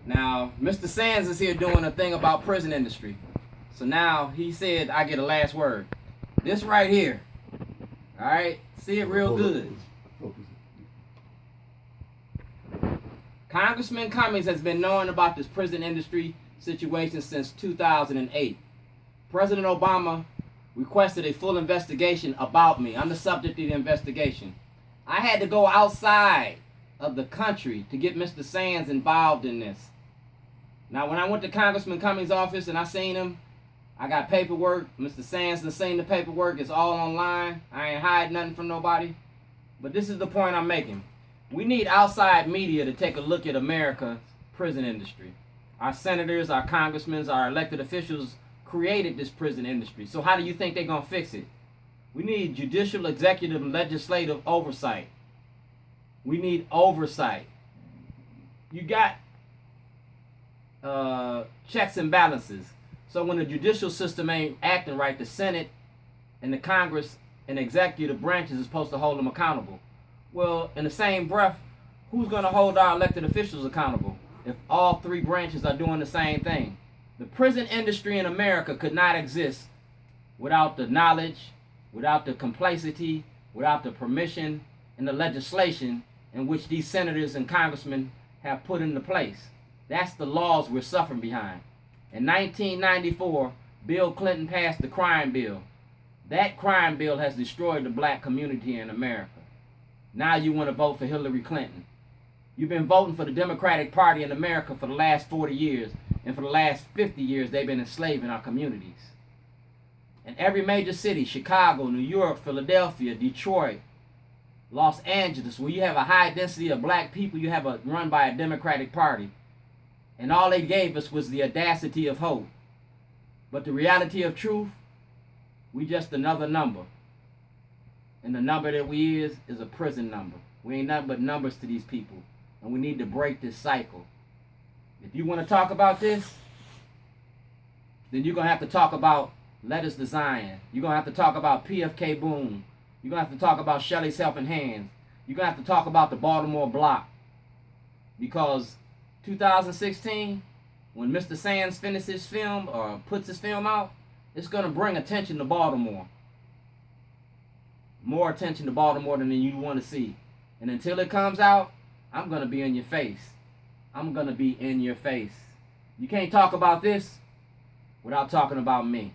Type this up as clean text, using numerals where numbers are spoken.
Now, Mr. Sands is here doing a thing about prison industry. So now he said I get a last word. This right here. All right, see it real good. Congressman Cummings has been knowing about this prison industry situation since 2008. President Obama requested a full investigation about me. I'm the subject of the investigation. I had to go outside of the country to get Mr. Sands involved in this. Now, when I went to Congressman Cummings' office and I seen him, I got paperwork. Mr. Sands done seen the paperwork. It's all online. I ain't hide nothing from nobody. But this is the point I'm making. We need outside media to take a look at America's prison industry. Our senators, our congressmen, our elected officials created this prison industry. So how do you think they're going to fix it? We need judicial, executive, and legislative oversight. We need oversight. You got checks and balances. So when the judicial system ain't acting right, the Senate and the Congress and executive branches is supposed to hold them accountable. Well, in the same breath, who's going to hold our elected officials accountable if all three branches are doing the same thing? The prison industry in America could not exist without the knowledge, without the complacency, without the permission and the legislation in which these senators and congressmen have put into place. That's the laws we're suffering behind. In 1994, Bill Clinton passed the crime bill. That crime bill has destroyed the black community in America. Now you want to vote for Hillary Clinton. You've been voting for the Democratic Party in America for the last 40 years, and for the last 50 years, they've been enslaving our communities. In every major city, Chicago, New York, Philadelphia, Detroit, Los Angeles, where you have a high density of black people, you have a run by a Democratic Party. And all they gave us was the audacity of hope. But the reality of truth, we just another number. And the number that we is a prison number. We ain't nothing but numbers to these people. And we need to break this cycle. If you want to talk about this, then you're going to have to talk about Letters to Zion. You're going to have to talk about PFK Boom. You're going to have to talk about Shelley's Helping Hands. You're going to have to talk about the Baltimore Block. Because 2016, when Mr. Sands finishes his film or puts his film out, it's going to bring attention to Baltimore. More attention to Baltimore than you want to see. And until it comes out, I'm going to be in your face. I'm going to be in your face. You can't talk about this without talking about me.